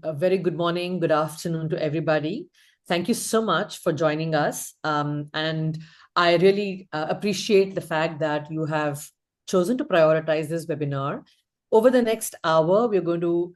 A very good morning, good afternoon to everybody. Thank you so much for joining us. And I really appreciate the fact that you have chosen to prioritize this webinar. Over the next hour, we're going to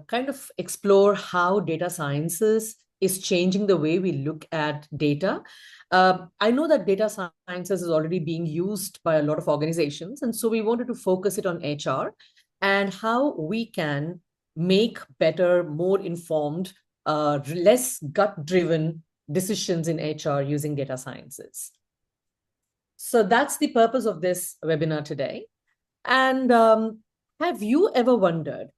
kind of explore how data sciences is changing the way we look at data. I know that data sciences is already being used by a lot of organizations, and so we wanted to focus it on HR and how we can make better, more informed, less gut-driven decisions in HR using data sciences. So that's the purpose of this webinar today. And have you ever wondered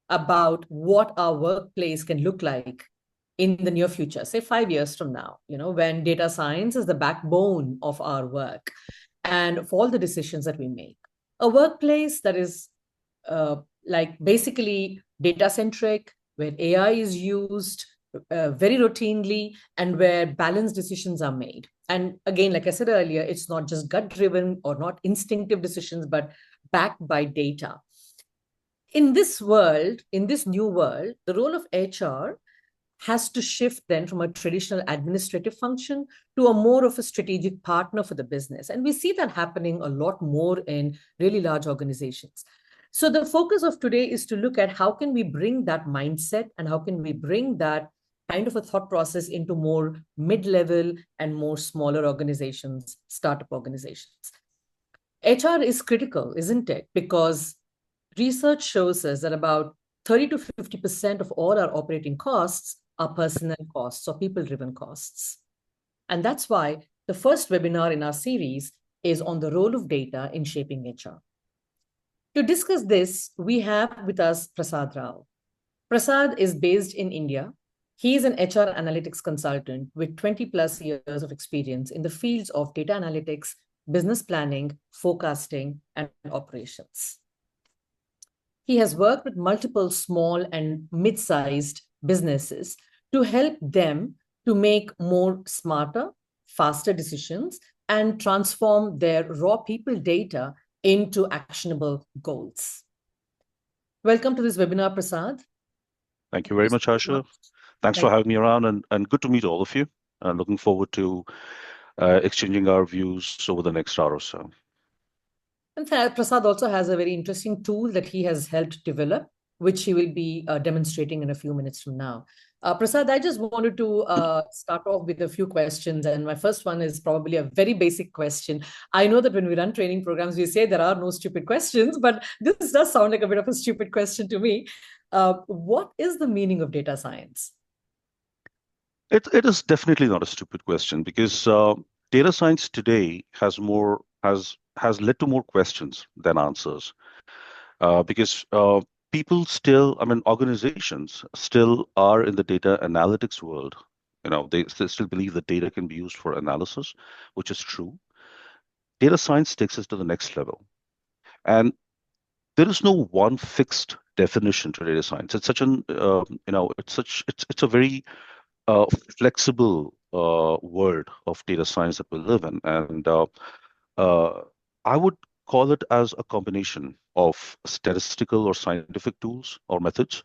about what our workplace can look like in the near future, say 5 years from now, when data science is the backbone of our work and of all the decisions that we make? A workplace that is like basically data centric, where AI is used very routinely, and where balanced decisions are made. And again, like I said earlier, it's not just gut driven or not instinctive decisions, but backed by data. In this world, in this new world, the role of HR has to shift then from a traditional administrative function to a more of a strategic partner for the business. And we see that happening a lot more in really large organizations. So the focus of today is to look at how can we bring that mindset and how can we bring that kind of a thought process into more mid-level and more smaller organizations, startup organizations. HR is critical, isn't it? Because research shows us that about 30 to 50% of all our operating costs are personnel costs or people-driven costs. And that's why the first webinar in our series is on the role of data in shaping HR. To discuss this, we have with us Prasad Rao. Prasad is based in India. He is an HR analytics consultant with 20 plus years of experience in the fields of data analytics, business planning, forecasting, and operations. He has worked with multiple small and mid-sized businesses to help them to make more smarter, faster decisions and transform their raw people data into actionable goals. Welcome to this webinar, Prasad. Thank you very much, Asha. Thanks for having me around, and good to meet all of you. And looking forward to exchanging our views over the next hour or so. And Prasad also has a very interesting tool that he has helped develop, which he will be demonstrating in a few minutes from now. Prasad, I just wanted to start off with a few questions. And my first one is probably a very basic question. I know that when we run training programs, we say there are no stupid questions, but this does sound like a bit of a stupid question to me. What is the meaning of data science? It is definitely not a stupid question, because data science today has led to more questions than answers. Because people still, organizations still are in the data analytics world. They still believe that data can be used for analysis, which is true. Data science takes us to the next level. And there is no one fixed definition to data science. It's such an, it's a very flexible world of data science that we live in. And I would call it as a combination of statistical or scientific tools or methods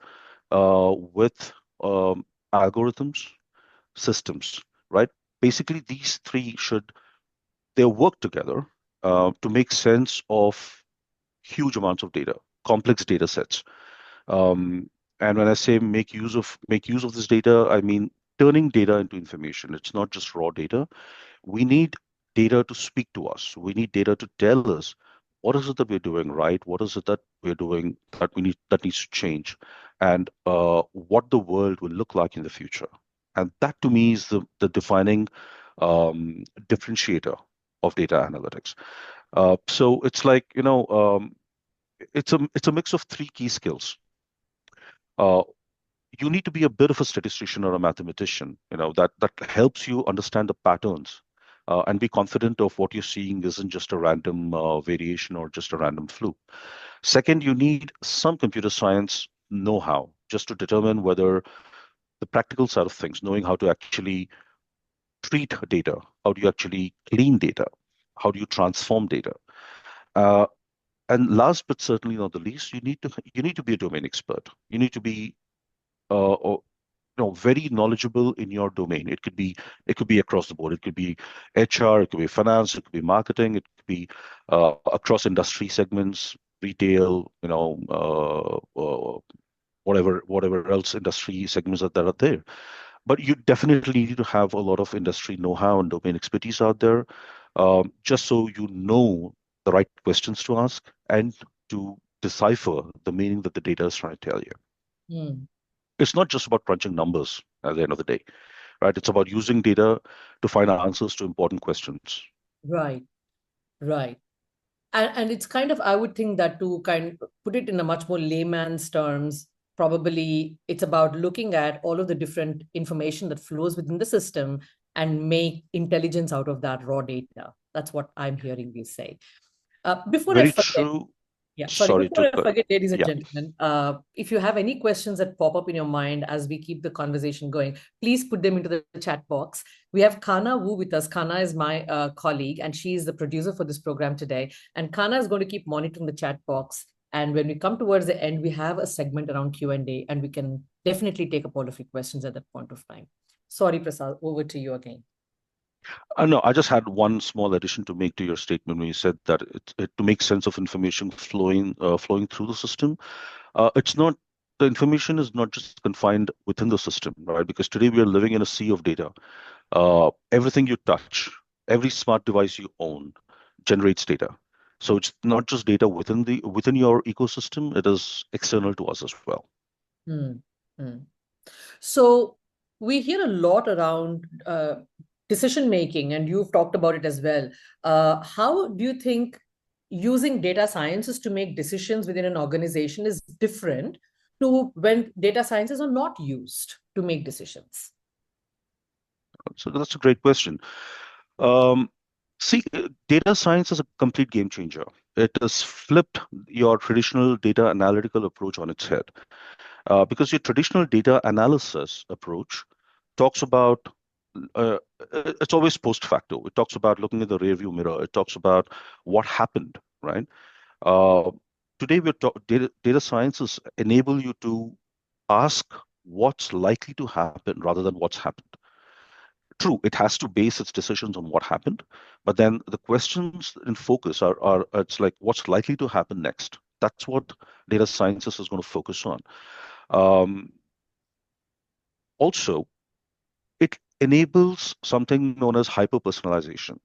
with algorithms, systems, right? Basically, these three they work together to make sense of huge amounts of data, complex data sets. And when I say make use of this data, I mean turning data into information. It's not just raw data. We need data to speak to us. We need data to tell us what is it that we're doing right, what is it that we're doing that needs to change, and what the world will look like in the future. And that to me is the defining differentiator of data analytics. So it's like, it's a mix of three key skills. You need to be a bit of a statistician or a mathematician, that helps you understand the patterns and be confident of what you're seeing isn't just a random variation or just a random fluke. Second, you need some computer science know-how just to determine whether the practical side of things, knowing how to actually treat data, how do you actually clean data, how do you transform data. And last but certainly not the least, you need to be a domain expert. You need to be or very knowledgeable in your domain. It could be across the board. It could be HR, it could be finance, it could be marketing, it could be across industry segments, retail, whatever else industry segments that are there. But you definitely need to have a lot of industry know-how and domain expertise out there, just so you know the right questions to ask and to decipher the meaning that the data is trying to tell you. Hmm. It's not just about crunching numbers at the end of the day, right? It's about using data to find answers to important questions. Right, right. And it's kind of, I would think that to kind of put it in a much more layman's terms, probably it's about looking at all of the different information that flows within the system and make intelligence out of that raw data. That's what I'm hearing you say. Before I Very forget, true. yeah, sorry, Sorry before to I forget, ladies and Yeah. gentlemen, if you have any questions that pop up in your mind as we keep the conversation going, please put them into the chat box. We have Kana Wu with us. Kana is my colleague, and she is the producer for this program today. And Kana is going to keep monitoring the chat box. And when we come towards the end, we have a segment around Q&A, and we can definitely take up all of your questions at that point of time. Sorry, Prasad, over to you again. No, I just had one small addition to make to your statement when you said that to make sense of information flowing through the system. It's not The information is not just confined within the system, right? Because today we are living in a sea of data. Everything you touch, every smart device you own generates data. So it's not just data within your ecosystem, it is external to us as well. Hmm. Hmm. So we hear a lot around decision making, and you've talked about it as well. How do you think using data sciences to make decisions within an organization is different to when data sciences are not used to make decisions? So that's a great question. Um, See, data science is a complete game changer. It has flipped your traditional data analytical approach on its head. Because your traditional data analysis approach talks about uh, it's always post facto. It talks about looking at the rearview mirror. It talks about what happened, right? Uh, Today, data sciences enable you to ask what's likely to happen rather than what's happened. True, it has to base its decisions on what happened, but then the questions in focus are it's like what's likely to happen next. That's what data sciences is going to focus on. Um, Also, it enables something known as hyper personalization.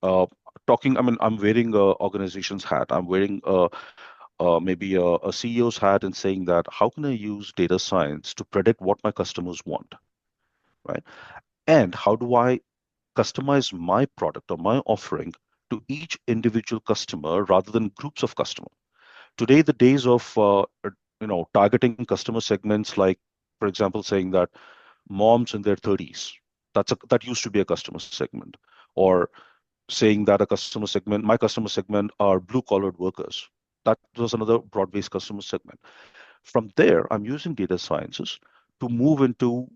Uh, I'm wearing a organization's hat. I'm wearing maybe a CEO's hat and saying that how can I use data science to predict what my customers want, right? And how do I customize my product or my offering to each individual customer rather than groups of customers? Today, the days of targeting customer segments like, for example, saying that moms in their 30s, that used to be a customer segment, or saying that my customer segment are blue collared workers. That was another broad-based customer segment. From there, I'm using data sciences to move into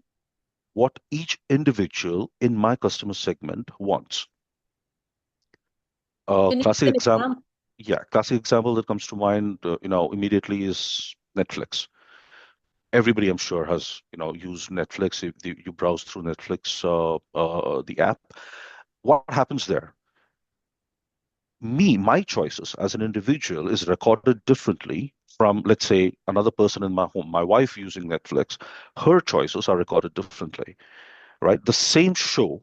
what each individual in my customer segment wants. Can you Classic give an example, example? yeah, classic example that comes to mind, immediately is Netflix. Everybody, I'm sure, has used Netflix. If you browse through Netflix, the app, what happens there? My choices as an individual is recorded differently from, let's say, another person in my home. My wife using Netflix, her choices are recorded differently, right? The same show,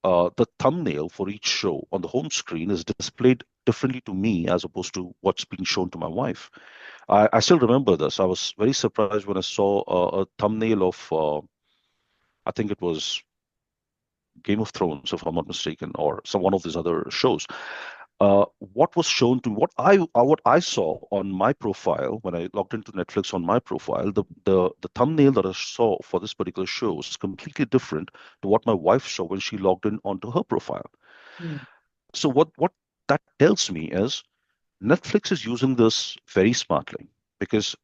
the thumbnail for each show on the home screen is displayed differently to me as opposed to what's being shown to my wife. I still remember this. I was very surprised when I saw a thumbnail of, I think it was Game of Thrones, if I'm not mistaken, or some one of these other shows. What was shown to what I saw on my profile when I logged into Netflix on my profile, the thumbnail that I saw for this particular show is completely different to what my wife saw when she logged in onto her profile. Hmm. So what that tells me is Netflix is using this very smartly because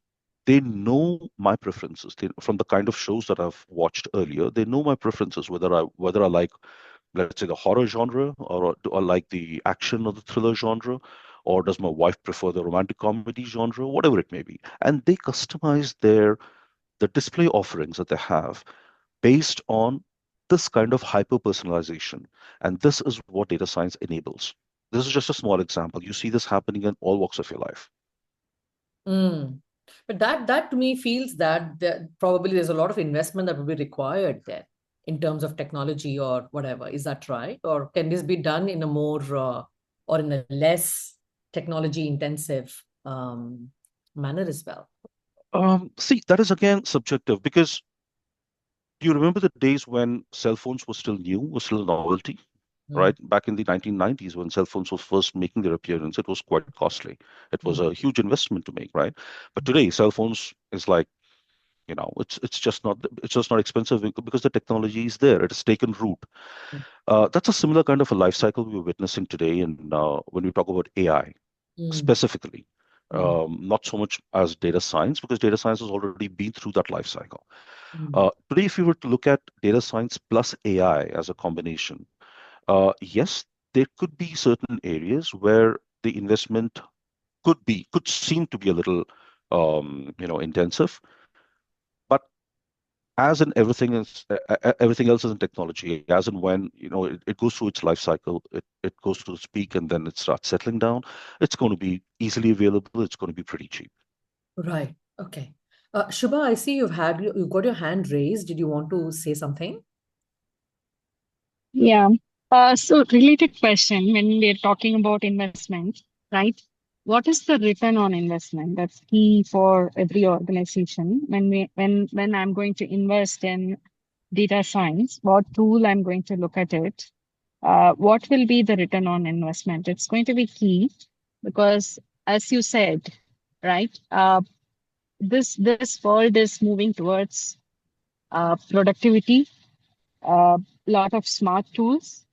they know my preferences. From the kind of shows that I've watched earlier, they know my preferences, whether I like, let's say, the horror genre, or do I like the action or the thriller genre, or does my wife prefer the romantic comedy genre, whatever it may be. And they customize their the display offerings that they have based on this kind of hyper personalization. And this is what data science enables. This is just a small example. You see this happening in all walks of your life. Mm. But that to me feels that probably there's a lot of investment that will be required there in terms of technology or whatever. Is that right? Or can this be done in a more or in a less technology intensive manner as well? See, that is again subjective because you remember the days when cell phones were still new, were still a novelty, Mm, right? Back in the 1990s, when cell phones were first making their appearance, it was quite costly. It was mm, a huge investment to make, right? But today, cell phones is like, it's just not expensive because the technology is there. It has taken root. mm, That's a similar kind of a life cycle we're witnessing today, and when we talk about AI mm, specifically, mm, not so much as data science because data science has already been through that life cycle. mm. Today, if you were to look at data science plus AI as a combination, yes, there could be certain areas where the investment could seem to be a little, intensive. But as in everything is, everything else is in technology, as in when, it goes through its life cycle, it goes through its peak and then it starts settling down. It's going to be easily available. It's going to be pretty cheap. Right. Okay. Shubha, I see you've got your hand raised. Did you want to say something? Yeah. So related question, when we're talking about investment, right? What is the return on investment? That's key for every organization. When I'm going to invest in data science, what tool I'm going to look at it, what will be the return on investment? It's going to be key because as you said, right, this world is moving towards productivity, a lot of smart tools.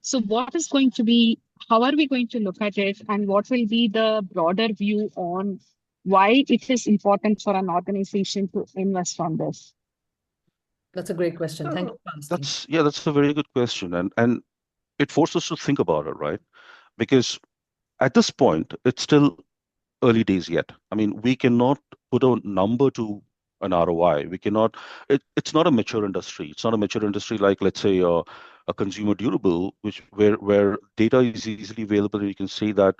So, what is going to be, how are we going to look at it, and what will be the broader view on why it is important for an organization to invest on this? That's a great question. Thank Uh, you for asking. that's a very good question, and it forces us to think about it, right? Because at this point, it's still early days yet. I mean, we cannot put a number to an ROI. We cannot. It's not a mature industry. It's not a mature industry like, let's say, a consumer durable, which where data is easily available. And you can say that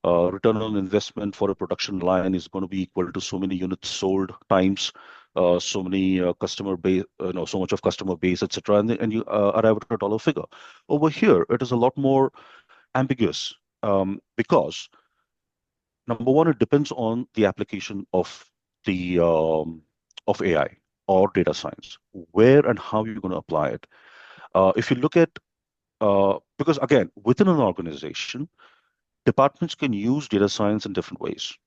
return on investment for a production line is going to be equal to so many units sold times so many customer base, so much of customer base, etc. And you arrive at a dollar figure. Over here, it is a lot more ambiguous because number one, it depends on the application the of AI or data science, where and how you're going to apply it. If you look at because again, within an organization, departments can use data science in different ways.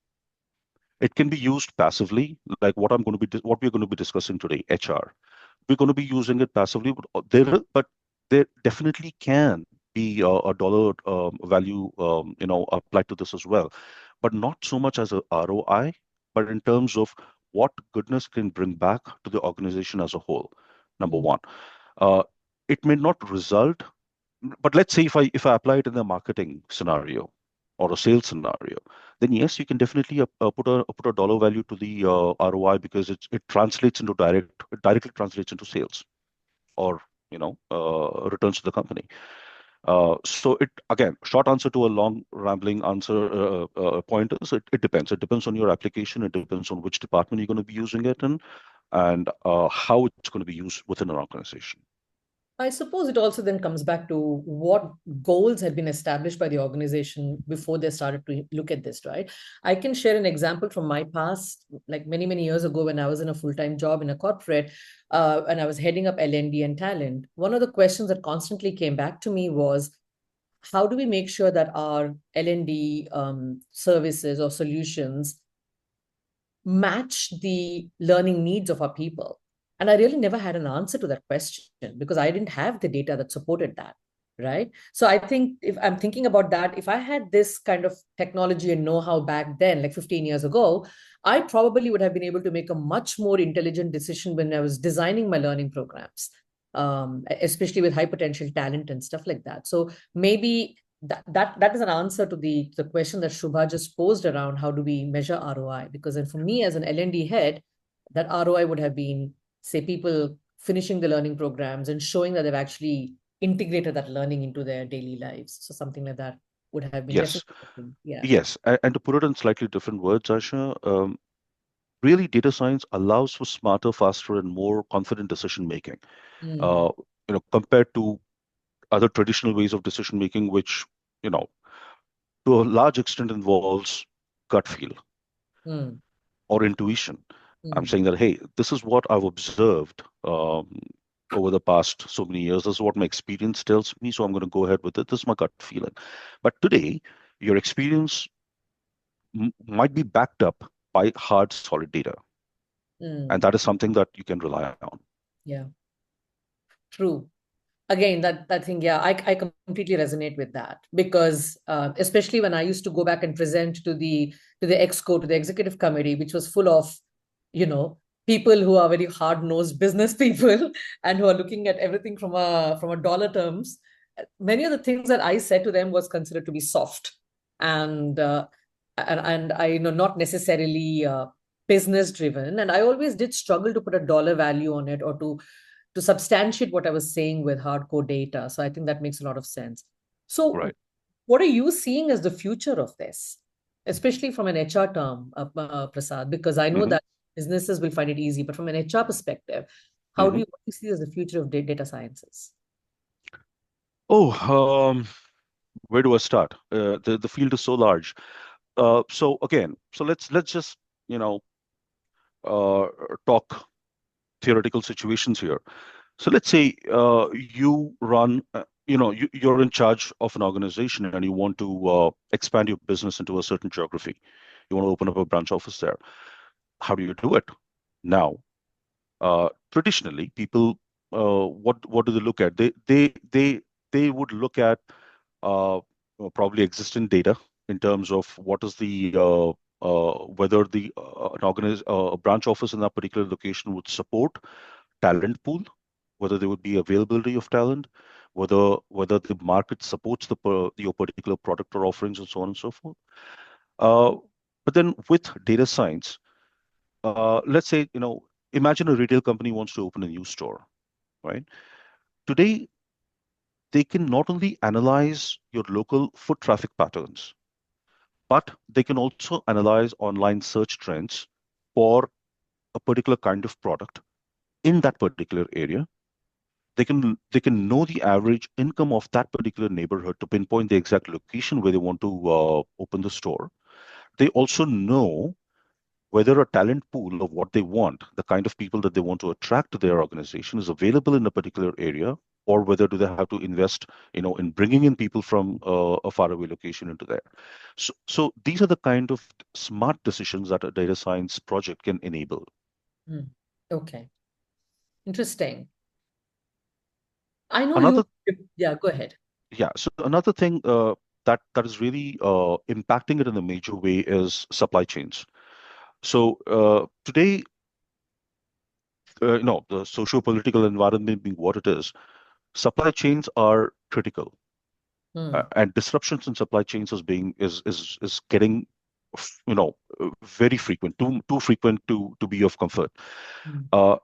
It can be used passively, like what we're going to be discussing today, HR. We're going to be using it passively, but there definitely can be a dollar value, applied to this as well, but not so much as a ROI, but in terms of what goodness can bring back to the organization as a whole. Number Mm, one, uh, it may not result, but let's say if I apply it in a marketing scenario or a sales scenario, then yes, you can definitely put a dollar value to the ROI because it translates into it directly translates into sales or returns to the company. So it again, short answer to a long rambling answer point is it depends. It depends on your application. It depends on which department you're going to be using it in, and how it's going to be used within an organization. I suppose it also then comes back to what goals had been established by the organization before they started to look at this, right? I can share an example from my past, like many, many years ago when I was in a full-time job in a corporate, and I was heading up L&D and talent. One of the questions that constantly came back to me was, how do we make sure that our L&D services or solutions match the learning needs of our people? And I really never had an answer to that question because I didn't have the data that supported that. Right. So I think if I'm thinking about that, if I had this kind of technology and know how back then, like 15 years ago, I probably would have been able to make a much more intelligent decision when I was designing my learning programs, especially with high potential talent and stuff like that. So maybe that is an answer to the question that Shubha just posed around how do we measure ROI? Because then for me as an L&D head, that ROI would have been, say, people finishing the learning programs and showing that they've actually integrated that learning into their daily lives. So something like that would have been Yes. definitely, yeah. Yes. And to put it in slightly different words, Asha, really data science allows for smarter, faster, and more confident decision making. Mm, Uh, compared to other traditional ways of decision making, which, you know, to a large extent involves gut feel mm, or intuition. I'm mm, saying that, hey, this is what I've observed over the past so many years. This is what my experience tells me. So I'm going to go ahead with it. This is my gut feeling. But today, your experience might be backed up by hard, solid data. And mm. that is something that you can rely on. Yeah, true. Again, that thing, yeah, I completely resonate with that because especially when I used to go back and present to the exco, to the executive committee, which was full of, you know, people who are very hard-nosed business people and who are looking at everything from a dollar terms. Many of the things that I said to them was considered to be soft, and and I know not necessarily business driven, and I always did struggle to put a dollar value on it or to substantiate what I was saying with hardcore data. So I think that makes a lot of sense. So, Right. what are you seeing as the future of this, especially from an HR term, Prasad? Because I know hmm that businesses will find it easy, but from an HR perspective, hmm what do you see as the future of data sciences? Oh, where do I start? The field is so large. So again, so let's just you know uh, talk theoretical situations here. So let's say you run, you're in charge of an organization and you want to expand your business into a certain geography. You want to open up a branch office there. How do you do it? Now, traditionally, people, what do they look at? They would look at probably existing data in terms of what is the whether the a branch office in that particular location would support talent pool, whether there would be availability of talent, whether the market supports your particular product or offerings, and so on and so forth. Uh, but then with data science, let's say, imagine a retail company wants to open a new store, right? Today, they can not only analyze your local foot traffic patterns, but they can also analyze online search trends for a particular kind of product in that particular area. They can know the average income of that particular neighborhood to pinpoint the exact location where they want to open the store. They also know whether a talent pool of what they want, the kind of people that they want to attract to their organization, is available in a particular area, or whether do they have to invest, in bringing in people from a faraway location into there. So these are the kind of smart decisions that a data science project can enable. Hmm. Okay, interesting. I know Another, yeah, go ahead. yeah. So another thing that is really impacting it in a major way is supply chains. So today, the socio-political environment being what it is, supply chains are critical, Hmm. and disruptions in supply chains is getting, very frequent, too frequent to be of comfort. Hmm. Uh,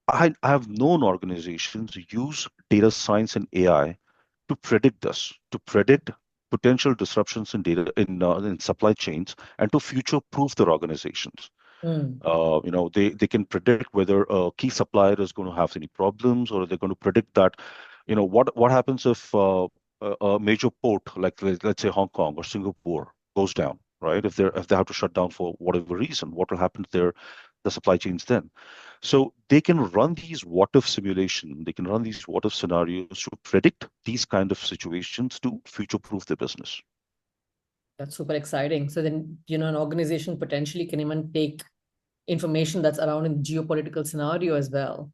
I have known organizations use data science and AI to predict this, to predict potential disruptions in data in supply chains, and to future-proof their organizations. Hmm. They can predict whether a key supplier is going to have any problems, or they're going to predict that, what happens if a major port like let's say Hong Kong or Singapore goes down, right? If they have to shut down for whatever reason, what will happen to the supply chains then? So they can run these what if simulation, they can run these what if scenarios to predict these kind of situations to future proof their business. That's super exciting. So then, an organization potentially can even take information that's around in the geopolitical scenario as well,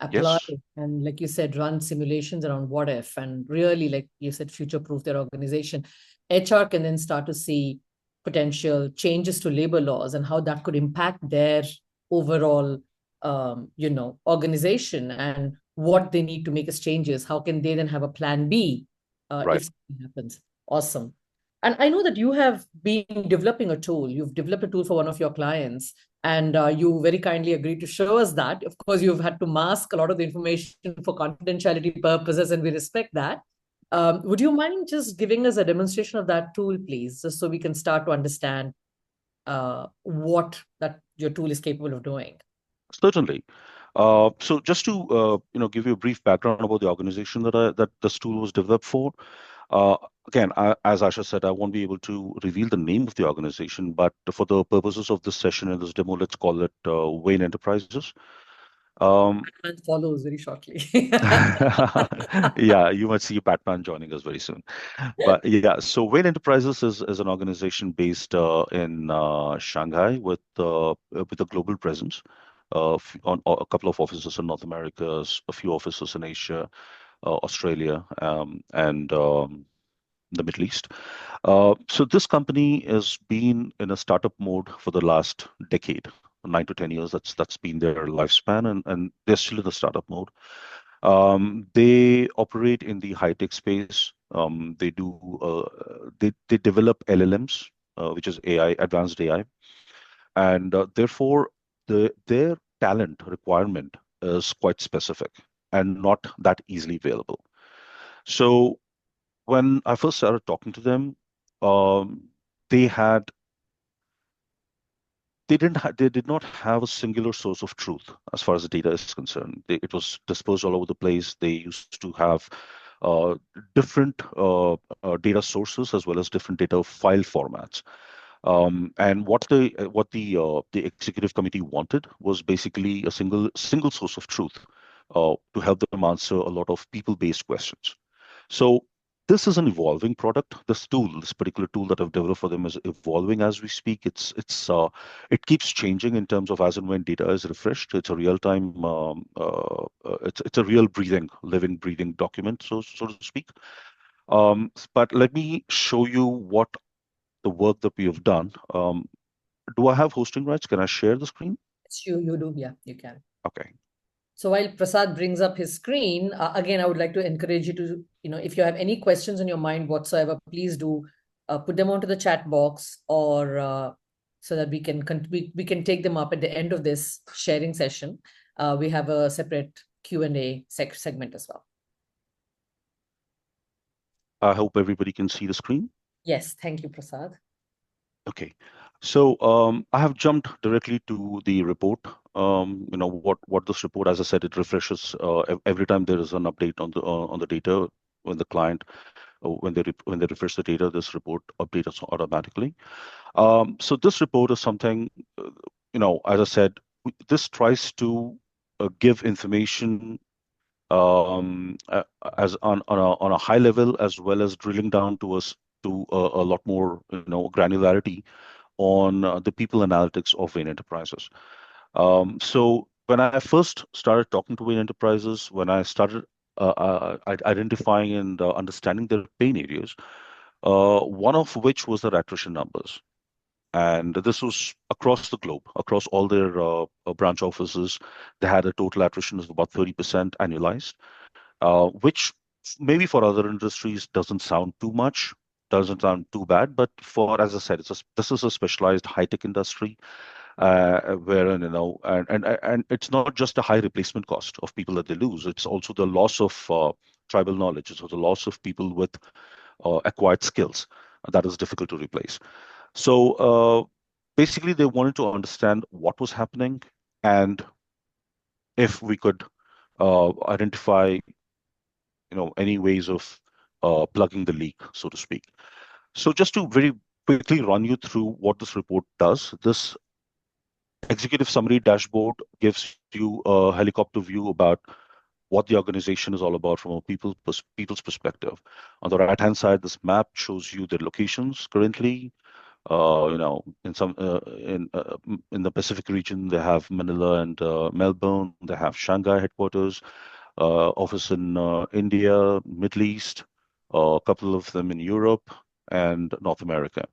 apply Yes, and, like you said, run simulations around what if, and really, like you said, future proof their organization. HR can then start to see potential changes to labor laws and how that could impact their overall organization, and what they need to make as changes. How can they then have a plan B right. if something happens? Awesome. And I know that you have been developing a tool. You've developed a tool for one of your clients, And you very kindly agreed to show us that. Of course, you've had to mask a lot of the information for confidentiality purposes, and we respect that. Would you mind just giving us a demonstration of that tool, please, just so we can start to understand what that your tool is capable of doing? Certainly. So just to give you a brief background about the organization that this tool was developed for. Uh, Again, as Asha said, I won't be able to reveal the name of the organization, but for the purposes of this session and this demo, let's call it Wayne Enterprises. And follows very shortly. Yeah, you might see Batman joining us very soon. But yeah, so Wayne Enterprises is an organization based in Shanghai with a global presence. On a couple of offices in North America, a few offices in Asia, Australia, and the Middle East. So this company has been in a startup mode for the last decade, 9 to 10 years. That's been their lifespan, and they're still in the startup mode. They operate in the high tech space. They develop LLMs, which is AI, advanced AI, and therefore their talent requirement is quite specific and not that easily available. So when I first started talking to them, um, they had they did not have a singular source of truth as far as the data is concerned. It was dispersed all over the place. They used to have uh, different data sources as well as different data file formats. And what the executive committee wanted was basically a single source of truth to help them answer a lot of people-based questions. So this is an evolving product. This particular tool that I've developed for them is evolving as we speak. It keeps changing in terms of as and when data is refreshed. It's a real time, it's a real living, breathing document, so to speak. But let me show you what the work that we have done. Do I have hosting rights? Can I share the screen? You do, yeah, you can. Okay. So while Prasad brings up his screen, again, I would like to encourage you to, if you have any questions in your mind whatsoever, please do put them onto the chat box, or so that we can take them up at the end of this sharing session. We have a separate Q&A segment as well. I hope everybody can see the screen. Yes, thank you, Prasad. Okay, so I have jumped directly to the report. What this report, as I said, it refreshes every time there is an update on the data when the client when they refresh the data. This report updates automatically. So this report is something, as I said, this tries to give information as on a high level as well as drilling down to us to a lot more granularity on the people analytics of Wayne Enterprises. So when I first started talking to Wayne Enterprises, when I started identifying and understanding their pain areas, one of which was their attrition numbers. And this was across the globe, across all their branch offices. They had a total attrition of about 30% annualized, which maybe for other industries doesn't sound too much, doesn't sound too bad. But as I said, this is a specialized high-tech industry wherein, and it's not just a high replacement cost of people that they lose. It's also the loss of tribal knowledge. It's also the loss of people with acquired skills that is difficult to replace. So basically, they wanted to understand what was happening and if we could identify, any ways of plugging the leak, so to speak. So just to very quickly run you through what this report does, this executive summary dashboard gives you a helicopter view about what the organization is all about from a people's perspective. On the right-hand side, this map shows you the locations currently. In the Pacific region, they have Manila and Melbourne. They have Shanghai headquarters, office in India, Middle East, a couple of them in Europe and North America.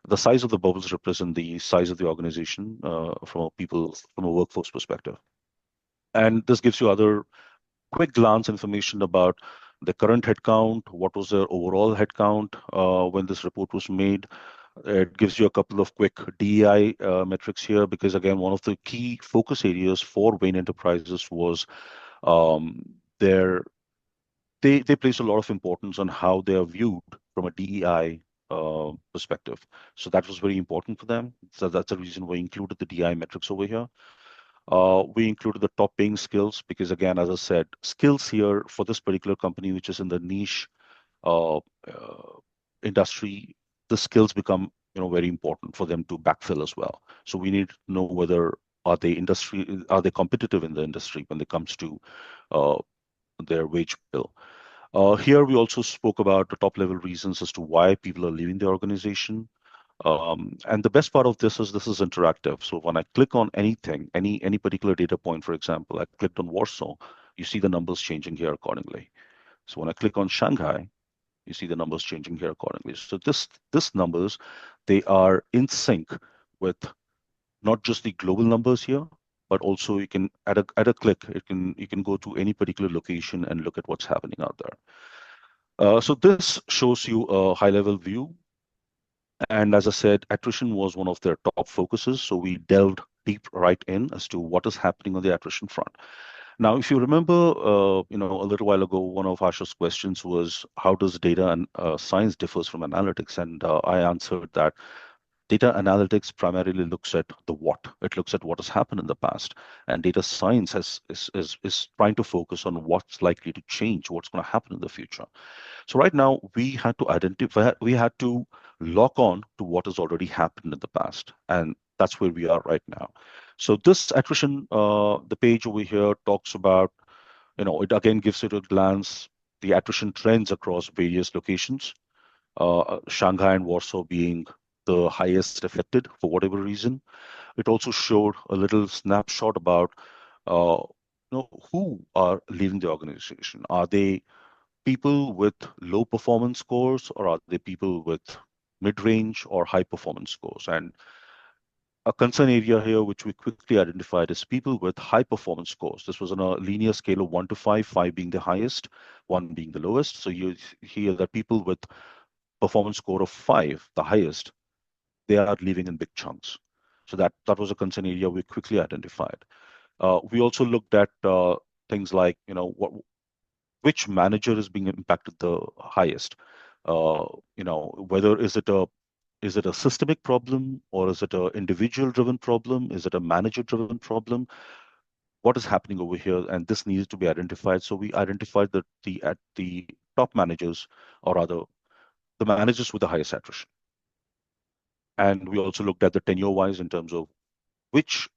The size of the bubbles represent the size of the organization from a workforce perspective. And this gives you other quick glance information about the current headcount, what was their overall headcount when this report was made, It gives you a couple of quick DEI metrics here, because again, one of the key focus areas for Wayne Enterprises was um, their they place a lot of importance on how they are viewed from a DEI perspective. So that was very important for them. So that's the reason we included the DEI metrics over here. We included the top paying skills because, again, as I said, skills here for this particular company, which is in the niche uh, industry, the skills become very important for them to backfill as well. So we need to know whether are they competitive in the industry when it comes to uh, their wage bill. Here we also spoke about the top level reasons as to why people are leaving the organization. And the best part of this is interactive. So when I click on anything, any particular data point, for example, I clicked on Warsaw, you see the numbers changing here accordingly. So when I click on Shanghai, you see the numbers changing here accordingly. So this numbers, they are in sync with not just the global numbers here, but also you can at a click, you can go to any particular location and look at what's happening out there. So this shows you a high level view. And as I said, attrition was one of their top focuses. So we delved deep right in as to what is happening on the attrition front. Now, if you remember, a little while ago, one of Asha's questions was, how does data and science differs from analytics? And I answered that data analytics primarily looks at the what. It looks at what has happened in the past, and data science is trying to focus on what's likely to change, what's going to happen in the future. So right now we had to identify, we had to lock on to what has already happened in the past, and that's where we are right now. So this attrition, the page over here talks about, it again gives it a glance the attrition trends across various locations. Shanghai and Warsaw being the highest affected for whatever reason. It also showed a little snapshot about uh, who are leaving the organization. Are they people with low performance scores, or are they people with mid-range or high performance scores? And a concern area here, which we quickly identified, is people with high performance scores. This was on a linear scale of 1 to 5, 5 being the highest, 1 being the lowest. So you hear that people with performance score of 5, the highest, they are leaving in big chunks. So that was a concern area we quickly identified. We also looked at things like, which manager is being impacted the highest. Whether is it a systemic problem, or is it an individual driven problem? Is it a manager driven problem? What is happening over here? And this needs to be identified. So we identified that the top managers, or rather the managers with the highest attrition. And we also looked at the tenure wise in terms of which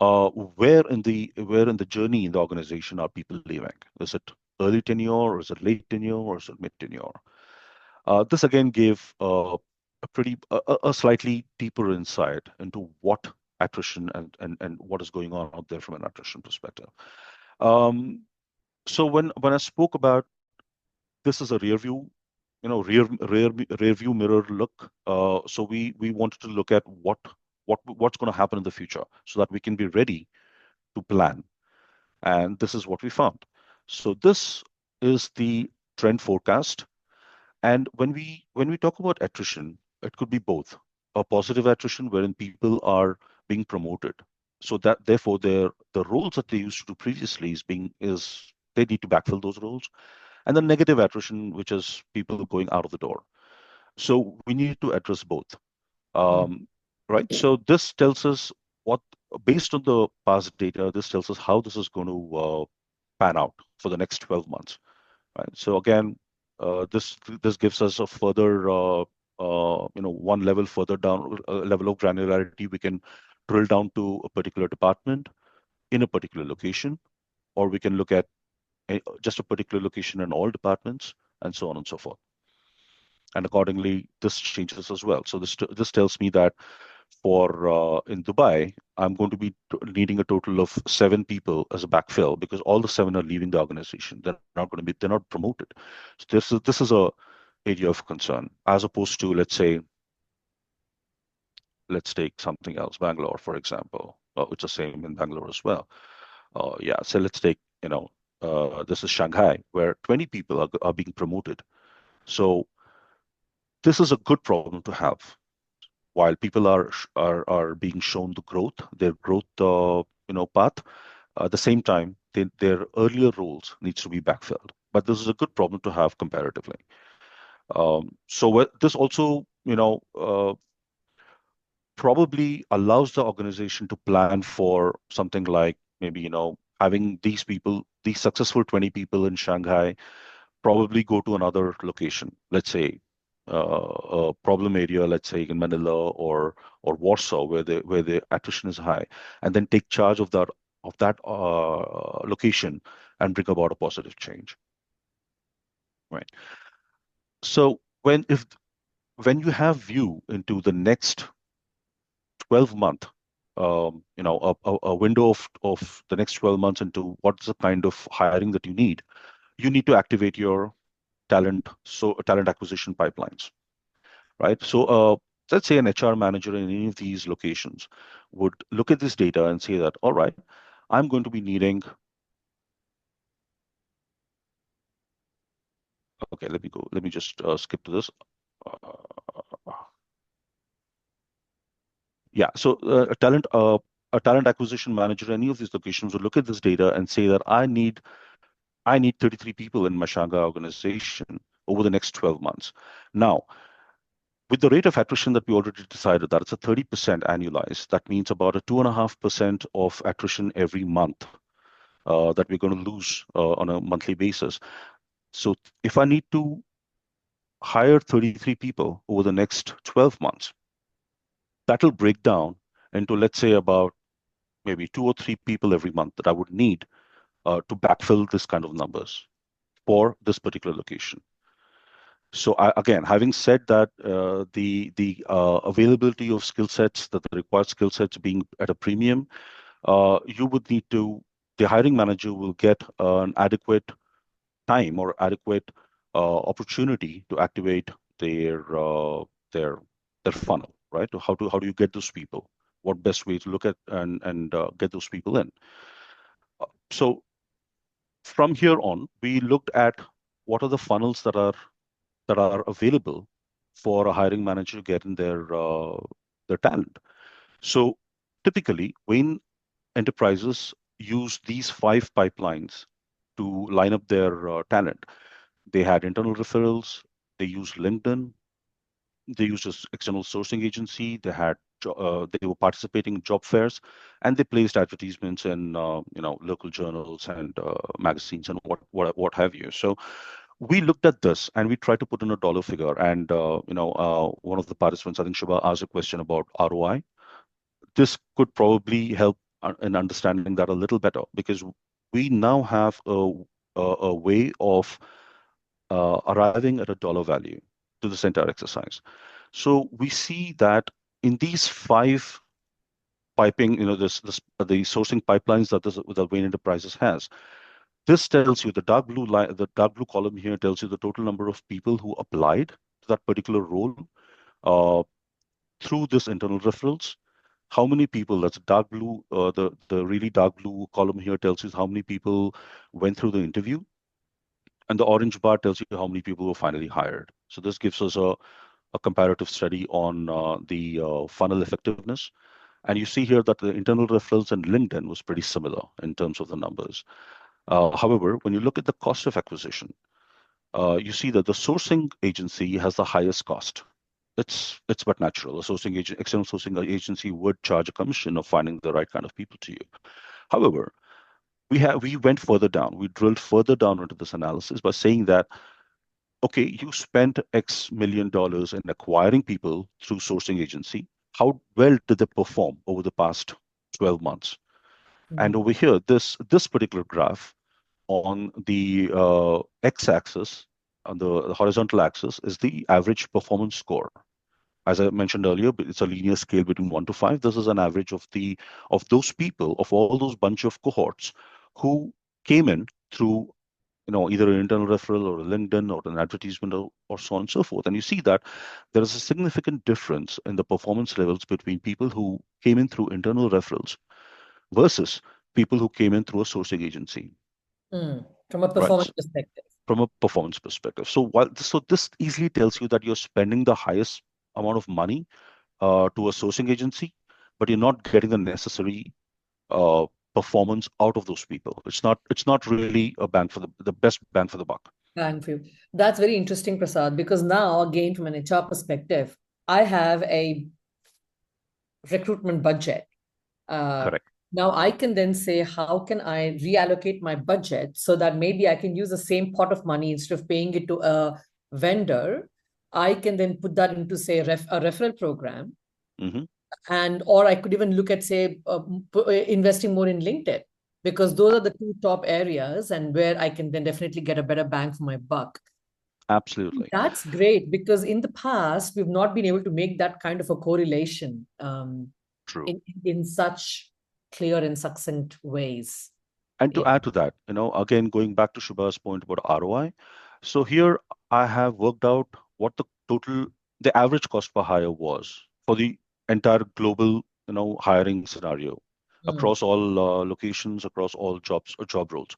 where in the journey in the organization are people leaving? Is it early tenure, or is it late tenure, or is it mid tenure? This again gave a slightly deeper insight into what attrition and what is going on out there from an attrition perspective. So when I spoke about this is a rear view, rear view mirror look. So we wanted to look at what's going to happen in the future, so that we can be ready to plan. And this is what we found. So this is the trend forecast. And when we talk about attrition, it could be both a positive attrition wherein people are being promoted. So that therefore the roles that they used to do previously is they need to backfill those roles. And the negative attrition, which is people going out of the door. So we need to address both. Right. So this tells us what, based on the past data, this tells us how this is going to pan out for the next 12 months. Right. So again, this gives us a further, one level further down, level of granularity. We can drill down to a particular department in a particular location, or we can look at just a particular location in all departments, and so on and so forth. And accordingly, this changes as well. So this tells me that for in Dubai, I'm going to be needing a total of 7 people as a backfill, because all the 7 are leaving the organization. They're not promoted. So this is a area of concern, as opposed to, let's take something else, Bangalore, for example. It's the same in Bangalore as well. Yeah, so let's take, this is Shanghai, where 20 people are being promoted. So this is a good problem to have. while people are being shown their growth path. At the same time, their earlier roles needs to be backfilled. But this is a good problem to have comparatively. So this also, probably allows the organization to plan for something like maybe, having these successful 20 people in Shanghai, probably go to another location, let's say a problem area, let's say in Manila or Warsaw, where the attrition is high, and then take charge of that location and bring about a positive change. Right. So when you have view into the next 12-month, a window of the next 12 months into what's the kind of hiring that you need to activate your talent acquisition pipelines, right? So let's say an HR manager in any of these locations would look at this data and say that, all right, I'm going to be needing. Okay, let me go. Let me just skip to this. Yeah, so a talent acquisition manager, any of these locations would look at this data and say that I need 33 people in my Shanghai organization over the next 12 months. Now, with the rate of attrition that we already decided that it's a 30% annualized, that means about a 2.5% of attrition every month that we're going to lose on a monthly basis. So if I need to hire 33 people over the next 12 months, that'll break down into, let's say, about maybe 2 or 3 people every month that I would need to backfill this kind of numbers for this particular location. So again, having said that, the availability of skill sets, that the required skill sets being at a premium, the hiring manager will get an adequate time or adequate opportunity to activate their funnel, right? How do you get those people? What best way to look at and get those people in? So from here on, we looked at what are the funnels that are available for a hiring manager to get in their talent. So typically, when enterprises use these 5 pipelines to line up their talent, they had internal referrals, they used LinkedIn, they used an external sourcing agency, they were participating in job fairs, and they placed advertisements in local journals and magazines and what have you. So we looked at this and we tried to put in a dollar figure. And one of the participants, I think Shubha, asked a question about ROI. This could probably help in understanding that a little better, because we now have a way of arriving at a dollar value to this entire exercise. So we see that in these 5 piping, the sourcing pipelines that Wayne Enterprises has. This tells you the dark blue column here tells you the total number of people who applied to that particular role through this internal referrals. How many people? That's dark blue. The really dark blue column here tells you how many people went through the interview, and the orange bar tells you how many people were finally hired. So this gives us a comparative study on the funnel effectiveness. And you see here that the internal referrals and LinkedIn was pretty similar in terms of the numbers. However, when you look at the cost of acquisition, you see that the sourcing agency has the highest cost. It's but natural. External sourcing agency would charge a commission of finding the right kind of people to you. However, we went further down. We drilled further down into this analysis by saying that, okay, you spent X million dollars in acquiring people through sourcing agency. How well did they perform over the past 12 months? And over here, this particular graph on the x-axis, on the horizontal axis, is the average performance score. As I mentioned earlier, it's a linear scale between 1 to 5. This is an average of those people, of all those bunch of cohorts who came in through either an internal referral or a LinkedIn or an advertisement or so on and so forth. And you see that there is a significant difference in the performance levels between people who came in through internal referrals versus people who came in through a sourcing agency. From a performance perspective. From a performance perspective. So this easily tells you that you're spending the highest amount of money to a sourcing agency, but you're not getting the necessary performance out of those people. It's not really a bang for the best bang for the buck. Bang for you. That's very interesting, Prasad, because now, again, from an HR perspective, I have a recruitment budget. Uh, Correct. Now I can then say, how can I reallocate my budget so that maybe I can use the same pot of money instead of paying it to a vendor. I can then put that into, say, a referral program, Hmm. and or I could even look at, say, investing more in LinkedIn, because those are the two top areas and where I can then definitely get a better bang for my buck. Absolutely. That's great, because in the past we've not been able to make that kind of a correlation True. in such clear and succinct ways. And to Yeah. add to that, again, going back to Shubha's point about ROI, so here I have worked out what the average cost per hire was for the entire global, hiring scenario Mm, across all locations, across all jobs or job roles.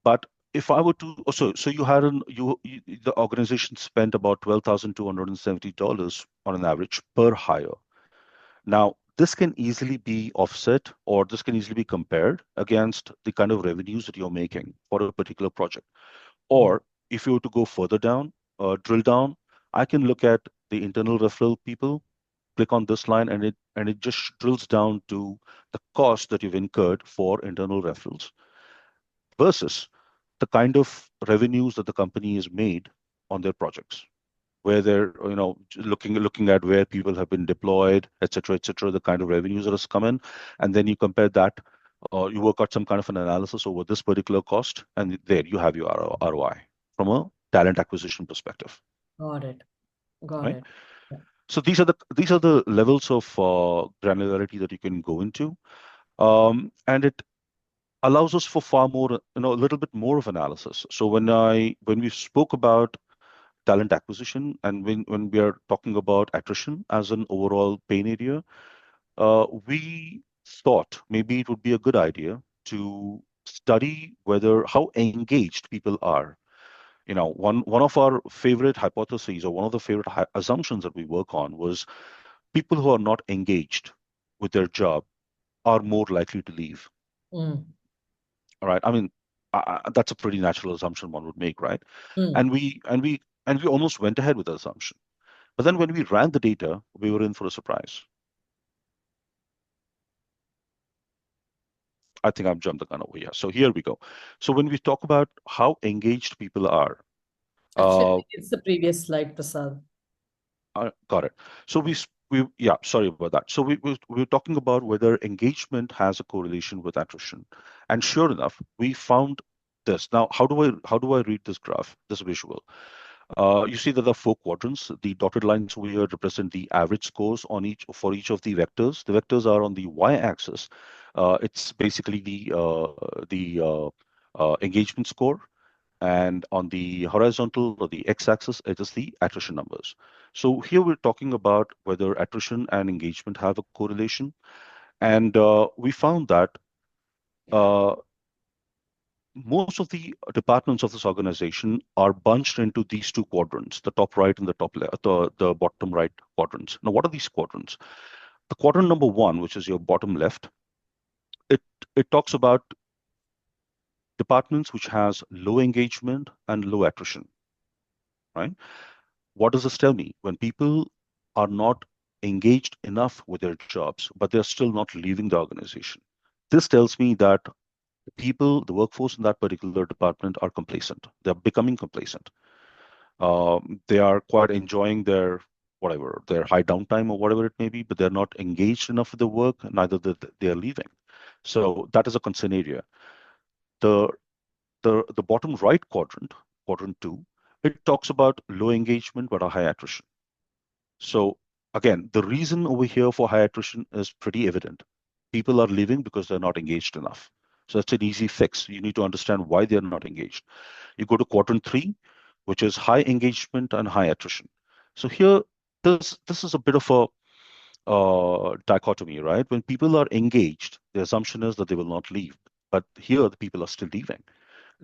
But if I were to, so you had the organization spent about $12,270 on an average per hire. Now, this can easily be offset, or this can easily be compared against the kind of revenues that you're making for a particular project. mm. Or if you were to go further down, drill down, I can look at the internal referral people, click on this line, and it just drills down to the cost that you've incurred for internal referrals versus the kind of revenues that the company has made on their projects, where they're looking at where people have been deployed, et cetera, the kind of revenues that has come in, and then you compare that, you work out some kind of an analysis over this particular cost, and there you have your ROI from a talent acquisition perspective, Got it. Got right? it. Yeah. So these are the levels of granularity that you can go into, and it allows us for far more, a little bit more of analysis. So when we spoke about talent acquisition, and when we are talking about attrition as an overall pain area, we thought maybe it would be a good idea to study whether how engaged people are. One of our favorite hypotheses, or one of the favorite assumptions that we work on, was people who are not engaged with their job are more likely to leave. Mm, All right. I mean, that's a pretty natural assumption one would make, right? mm. And we almost went ahead with the assumption. But then when we ran the data, we were in for a surprise. I think I've jumped the gun over here. So here we go. So when we talk about how engaged people are, Actually, I uh, think it's the previous slide, Prasad. got it. So yeah, sorry about that. So we were talking about whether engagement has a correlation with attrition, and sure enough, we found this. Now, how do I read this graph, this visual? You see that the four quadrants, the dotted lines over here represent the average scores for each of the vectors. The vectors are on the y-axis. It's basically the engagement score, and on the horizontal or the x-axis, it is the attrition numbers. So here we're talking about whether attrition and engagement have a correlation, and we found that uh, most of the departments of this organization are bunched into these two quadrants, the top right and the top left, the bottom right quadrants. Now, what are these quadrants? The quadrant number one, which is your bottom left, it it talks about departments which has low engagement and low attrition, right? What does this tell me? When people are not engaged enough with their jobs, but they're still not leaving the organization, this tells me that the workforce in that particular department are complacent. They're becoming complacent. They are quite enjoying their high downtime or whatever it may be, but they're not engaged enough with the work, neither that they are leaving. So that is a concern area. The the bottom right quadrant, quadrant two, it talks about low engagement but a high attrition. So again, the reason over here for high attrition is pretty evident. People are leaving because they're not engaged enough. So that's an easy fix. You need to understand why they're not engaged. You go to quadrant three, which is high engagement and high attrition. So here, this is a bit of a dichotomy, right? When people are engaged, the assumption is that they will not leave. But here, the people are still leaving.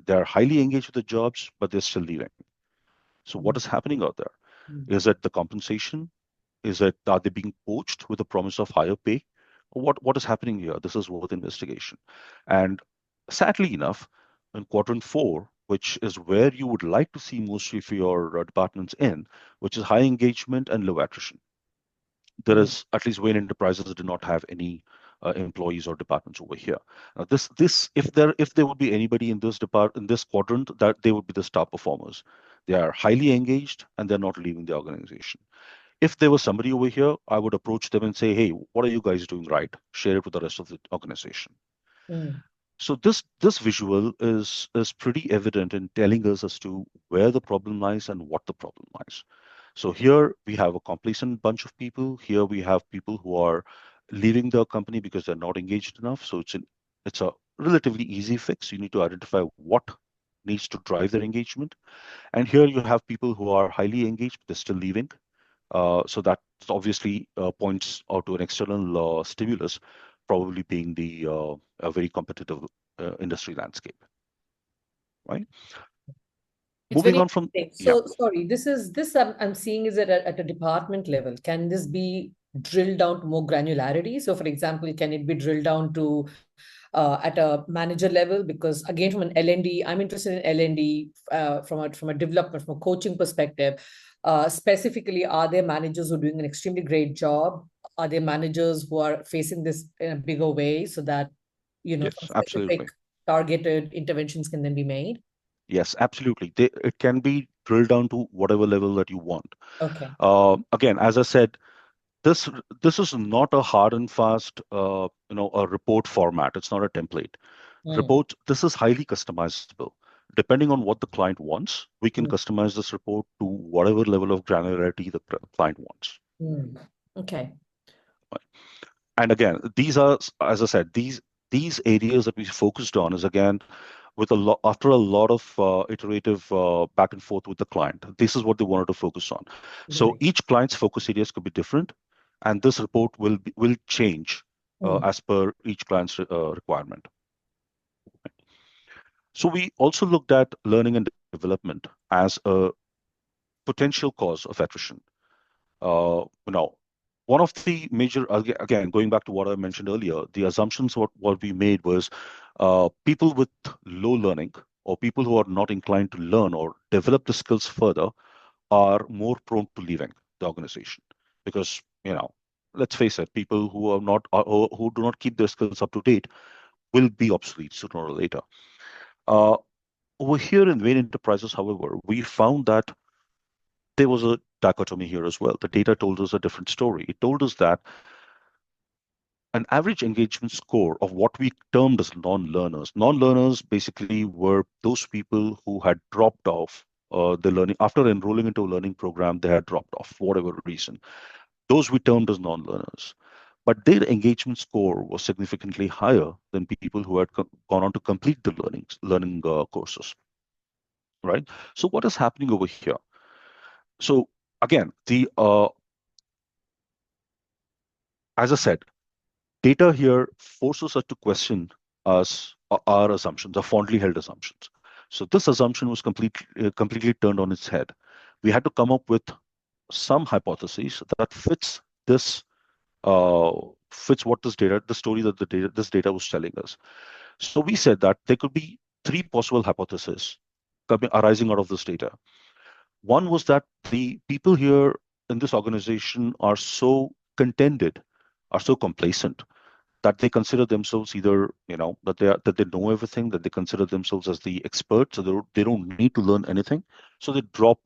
They're highly engaged with the jobs, but they're still leaving. So what Mm, is happening out there? mm, Is it the compensation? Is it, are they being poached with the promise of higher pay? What is happening here? This is worth investigation. And sadly enough, in quadrant 4, which is where you would like to see most of your departments in, which is high engagement and low attrition. There is, at least Wayne Enterprises do not have any employees or departments over here. This if there would be anybody in this quadrant, that they would be the star performers. They are highly engaged and they're not leaving the organization. If there was somebody over here, I would approach them and say, hey, what are you guys doing right? Share it with the rest of the organization. So this visual is pretty evident in telling us as to where the problem lies and what the problem lies. So here we have a complacent bunch of people. Here we have people who are leaving the company because they're not engaged enough. So it's a relatively easy fix. You need to identify what needs to drive their engagement. And here you have people who are highly engaged, but they're still leaving. So that obviously points out to an external stimulus, probably being a very competitive industry landscape, right? It's Moving very on from, interesting. yeah. So sorry, this I'm seeing is at a department level. Can this be drilled down to more granularity? So for example, can it be drilled down to at a manager level? Because again, from an L&D, I'm interested in L&D from a development, from a coaching perspective. Specifically, are there managers who are doing an extremely great job? Are there managers who are facing this in a bigger way so that, Yes, some specific absolutely. targeted interventions can then be made? Yes, absolutely. It can be drilled down to whatever level that you want. Okay. Again, as I said, this this is not a hard and fast, a report format. It's not a template. Report, this is highly customizable. Depending on what the client wants, we can customize this report to whatever level of granularity the client wants. Okay. And again, these are, as I said, these areas that we focused on is again with after a lot of iterative back and forth with the client. This is what they wanted to focus on. So each client's focus areas could be different, and this report will change as per each client's requirement. So we also looked at learning and development as a potential cause of attrition. One of the major, again, going back to what I mentioned earlier, the assumptions what we made was people with low learning or people who are not inclined to learn or develop the skills further are more prone to leaving the organization because, let's face it, people who are not or who do not keep their skills up to date will be obsolete sooner or later. Over here in Wayne Enterprises, however, we found that there was a dichotomy here as well. The data told us a different story. It told us that an average engagement score of what we termed as non-learners. Non-learners basically were those people who had dropped off the learning after enrolling into a learning program. They had dropped off for whatever reason. Those we termed as non-learners. But their engagement score was significantly higher than people who had gone on to complete the learning courses. Right. So what is happening over here? So again, as I said, data here forces us to question our assumptions, our fondly held assumptions. So this assumption was completely turned on its head. We had to come up with some hypotheses that fits what the story that this data was telling us. So we said that there could be three possible hypotheses arising out of this data. One was that the people here in this organization are so contented, are so complacent that they consider themselves either, that they know everything, that they consider themselves as the experts, so they don't need to learn anything. So they drop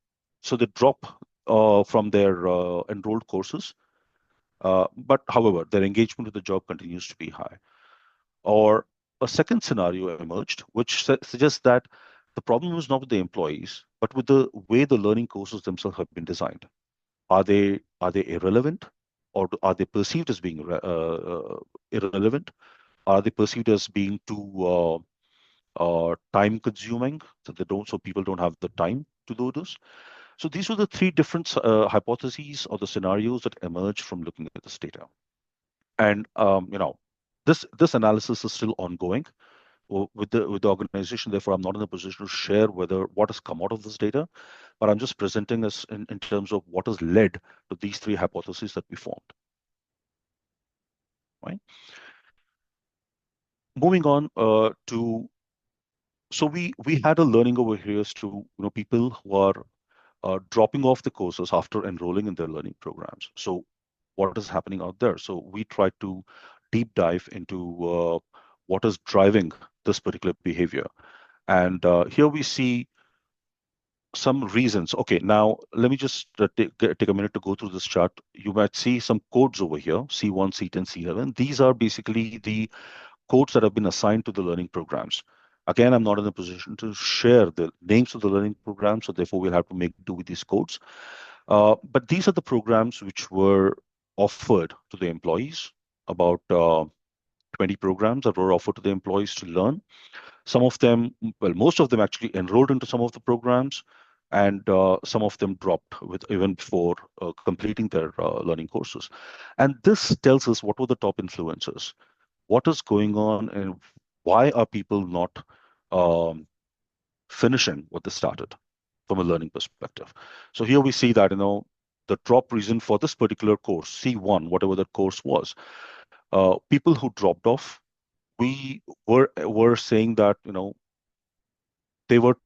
from their enrolled courses. But however, their engagement with the job continues to be high. Or a second scenario emerged, which suggests that the problem is not with the employees, but with the way the learning courses themselves have been designed. Are they irrelevant, or are they perceived as being irrelevant? Are they perceived as being too time consuming, so people don't have the time to do this? So these were the three different hypotheses or the scenarios that emerged from looking at this data. And this analysis is still ongoing. with the organization. Therefore, I'm not in a position to share what has come out of this data, but I'm just presenting us in terms of what has led to these three hypotheses that we formed. Right. Moving on so we had a learning over here as to people who are dropping off the courses after enrolling in their learning programs. So what is happening out there? So we tried to deep dive into what is driving this particular behavior. And here we see some reasons. Okay, now let me just take a minute to go through this chart. You might see some codes over here, C1, C10, C11. These are basically the codes that have been assigned to the learning programs. Again, I'm not in a position to share the names of the learning programs, so therefore we'll have to make do with these codes. But these are the programs which were offered to the employees, about 20 programs that were offered to the employees to learn. Some of them, well, most of them actually enrolled into some of the programs, and some of them dropped with even before completing their learning courses. And this tells us what were the top influencers, what is going on, and why are people not um, finishing what they started from a learning perspective. So here we see that, the drop reason for this particular course, C1, whatever that course was, people who dropped off, we were saying that, they were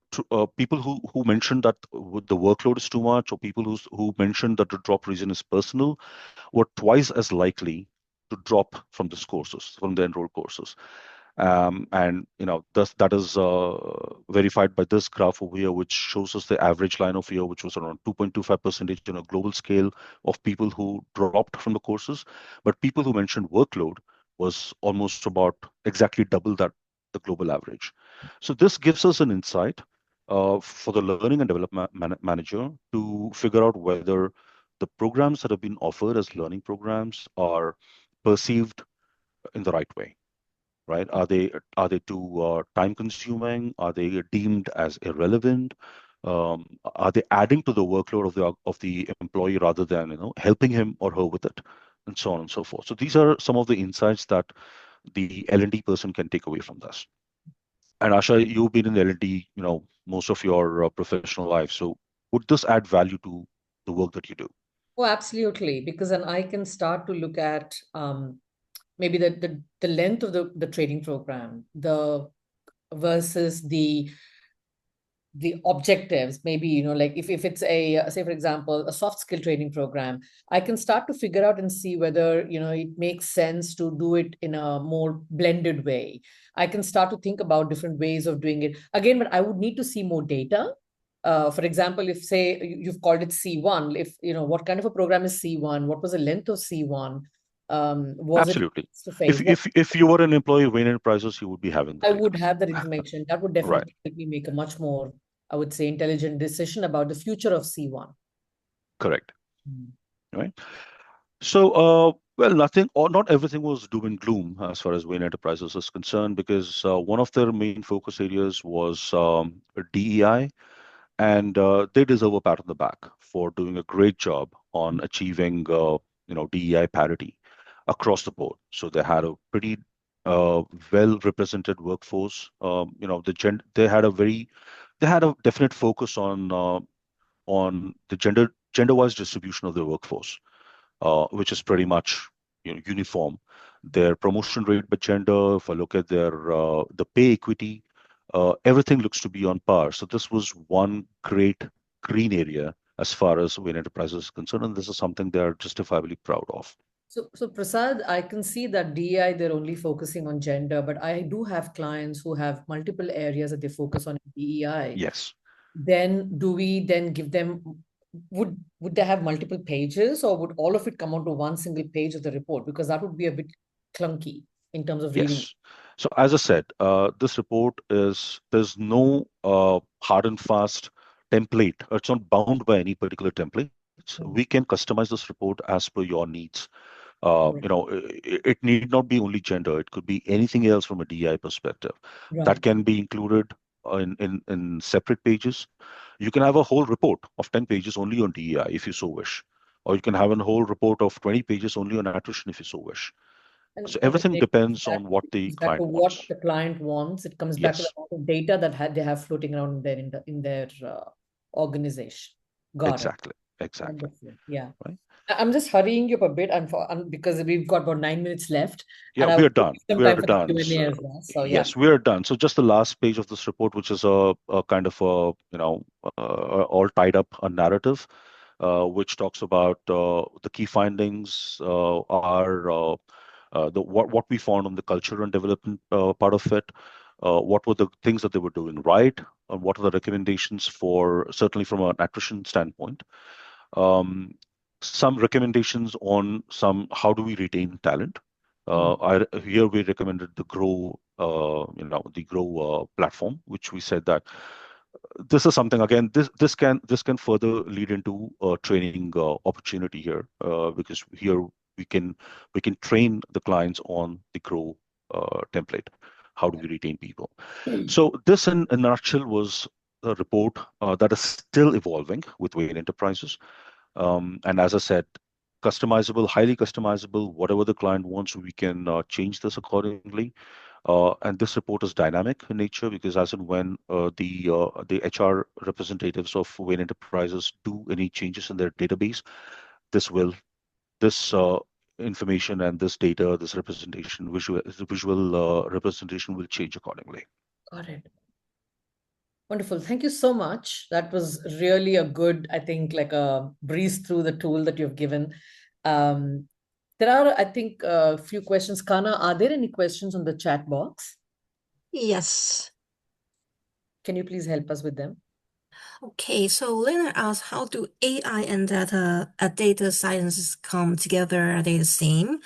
people who mentioned that the workload is too much, or people who mentioned that the drop reason is personal, were twice as likely to drop from these courses, from the enrolled courses. And that is verified by this graph over here, which shows us the average line of year, which was around 2.25% on a global scale of people who dropped from the courses. But people who mentioned workload was almost about exactly double that, the global average. So this gives us an insight for the learning and development manager to figure out whether the programs that have been offered as learning programs are perceived in the right way. Right? Are they too time consuming? Are they deemed as irrelevant? Are they adding to the workload of the employee rather than helping him or her with it, and so on and so forth. So these are some of the insights that the L&D person can take away from this. And Asha, you've been in L&D, most of your professional life. So would this add value to the work that you do? Oh, absolutely. Because then I can start to look at maybe the length of the training program, the versus the objectives. Maybe like if it's a say for example a soft skill training program, I can start to figure out and see whether it makes sense to do it in a more blended way. I can start to think about different ways of doing it again, but I would need to see more data. For example, if say you've called it C1, if what kind of a program is C1, what was the length of C1, was it Absolutely. face to If face? if if you were an employee of Wayne Enterprises, you would be having the I data. would have that information. That would Right. definitely help me make a much more, I would say, intelligent decision about the future of C1. Correct. Mm. Right. So, well, nothing or not everything was doom and gloom as far as Wayne Enterprises is concerned, because one of their main focus areas was DEI, and they deserve a pat on the back for doing a great job on achieving, DEI parity across the board. So they had a pretty well represented workforce. They had a definite focus on the gender-wise distribution of their workforce, which is pretty much uniform. Their promotion rate by gender, if I look at their the pay equity, everything looks to be on par. So this was one great green area as far as Wayne Enterprises is concerned, and this is something they are justifiably proud of. So Prasad, I can see that DEI, they're only focusing on gender, but I do have clients who have multiple areas that they focus on in DEI. Yes. Then do we then give them, would they have multiple pages, or would all of it come onto one single page of the report? Because that would be a bit clunky in terms of reading. Yes. So as I said, this report there's no hard and fast template. It's not bound by any particular templates. We can customize this report as per your needs. Right. It need not be only gender. It could be anything else from a DI perspective. That Right. can be included in separate pages. You can have a whole report of 10 pages only on DEI if you so wish, or you can have a whole report of 20 pages only on attrition if you so wish. So And everything again, depends on what the comes back to client what wants. the client wants. It comes back to the Yes, amount of data that they have floating around in their organization. Got it. exactly, exactly. Wonderful. Yeah. Right. I'm just hurrying you up a bit because we've got about 9 minutes left, Yeah, and I we're want to done. give some We're time for the done. Q&A So, as well. So yeah. yes, we're done. So just the last page of this report, which is a kind of a, all tied up a narrative, which talks about the key findings are the what we found on the culture and development part of it. What were the things that they were doing right, and what are the recommendations for certainly from an attrition standpoint. Um, some recommendations on some how do we retain talent. Here we recommended the Grow, the Grow platform, which we said that this is something again. This can further lead into a training opportunity here because here we can we can train the clients on the Grow template. How do we retain people? So this, in a nutshell, was a report that is still evolving with Wayne Enterprises. And as I said, customizable, highly customizable, whatever the client wants, we can change this accordingly. And this report is dynamic in nature because as and when the HR representatives of Wayne Enterprises do any changes in their database, this will this information and this data, this representation, visual representation will change accordingly. Got it. Wonderful. Thank you so much. That was really a good, I think, like a breeze through the tool that you've given. Um, there are, I think, a few questions. Kana, are there any questions on the chat box? Yes. Can you please help us with them? Okay, so Lena asked, how do AI and data sciences come together? Are they the same?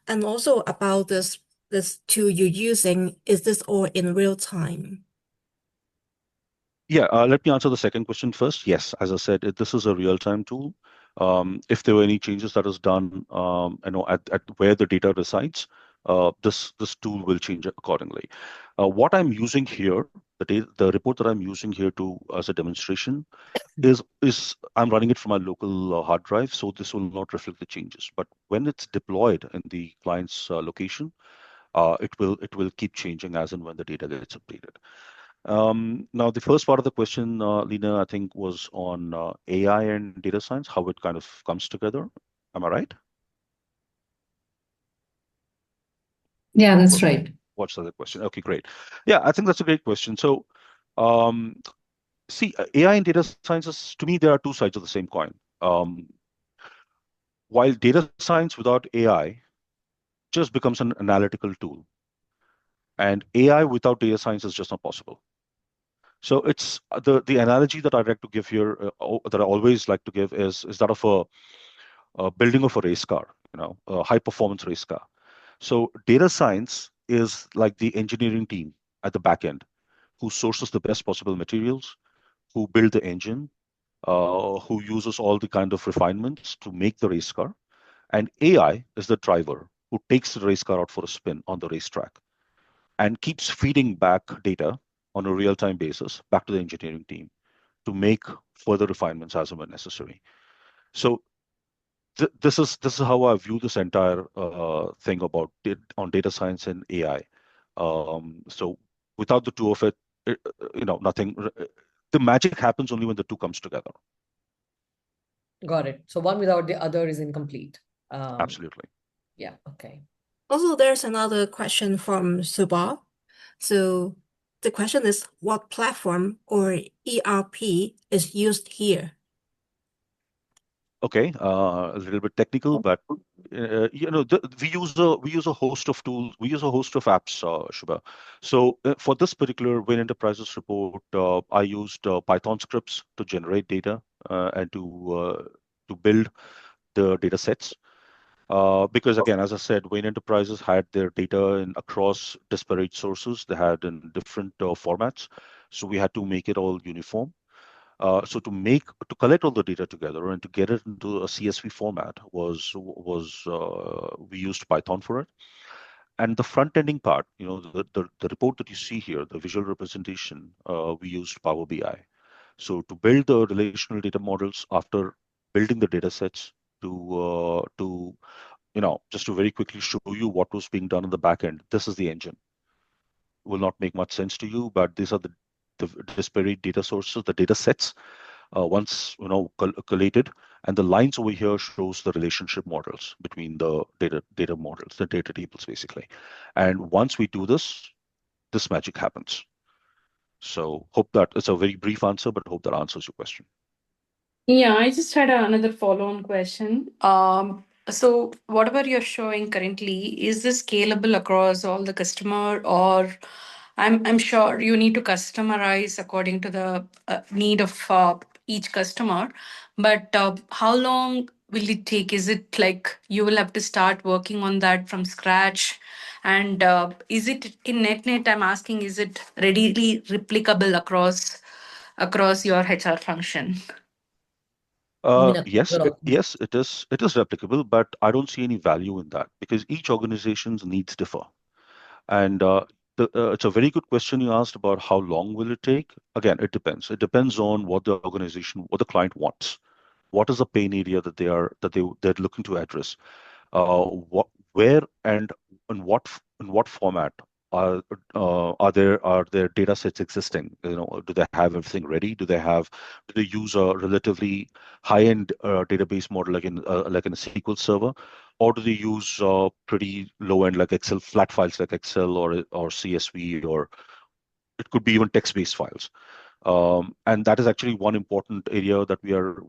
And also about this tool you're using, is this all in real time? Yeah, let me answer the second question first. Yes, as I said, this is a real-time tool. If there were any changes that is done, at where the data resides, this tool will change accordingly. What I'm using here, the report that I'm using here to as a demonstration is I'm running it from my local hard drive, so this will not reflect the changes. But when it's deployed in the client's location, it will keep changing as and when the data gets updated. Now, the first part of the question, Lena, I think was on AI and data science, how it kind of comes together. Am I right? Yeah, that's right. What's the other question? Okay, great. Yeah, I think that's a great question. So, um, see, AI and data sciences, to me, there are two sides of the same coin. While data science without AI just becomes an analytical tool, and AI without data science is just not possible. So it's the analogy that I like to give here, that I always like to give is that of a building of a race car, a high performance race car. So data science is like the engineering team at the back end who sources the best possible materials, who build the engine, who uses all the kind of refinements to make the race car. And AI is the driver who takes the race car out for a spin on the racetrack and keeps feeding back data on a real-time basis back to the engineering team to make further refinements as and when necessary. So this is how I view this entire thing about on data science and AI. So without the two of it, nothing. The magic happens only when the two comes together. Got it. So one without the other is incomplete. Absolutely. Yeah, okay. Also, there's another question from Subha. So the question is, what platform or ERP is used here? Okay, a little bit technical, but we use a host of tools, we use a host of apps, Shubha. So for this particular Win Enterprises report, I used Python scripts to generate data and to build the data sets. Because again, as I said, Wayne Enterprises had their data in across disparate sources. They had in different formats, so we had to make it all uniform. So to collect all the data together and to get it into a CSV format we used Python for it. And the front ending part, the report that you see here, the visual representation, we used Power BI. So to build the relational data models after building the data sets to just to very quickly show you what was being done in the back end, this is the engine. Will not make much sense to you, but these are the disparate data sources, the data sets, once collated, and the lines over here shows the relationship models between the data models, the data tables basically. And once we do this magic happens. So hope that it's a very brief answer, but hope that answers your question. Yeah, I just had another follow-on question. So whatever you're showing currently, is this scalable across all the customer, or I'm sure you need to customize according to the need of each customer, but how long will it take? Is it like you will have to start working on that from scratch? And is it in net, I'm asking, is it readily replicable across your HR function? You mean a Yes, cover of- it is replicable, but I don't see any value in that because each organization's needs differ. And it's a very good question you asked about how long will it take. Again, it depends. It depends on what the organization, what the client wants. What is the pain area that they're looking to address? Where and in what format are their data sets existing? Do they have everything ready? Do they use a relatively high-end database model like in a SQL server, or do they use pretty low-end like Excel flat files like Excel or CSV, or it could be even text-based files? And that is actually one important area that we are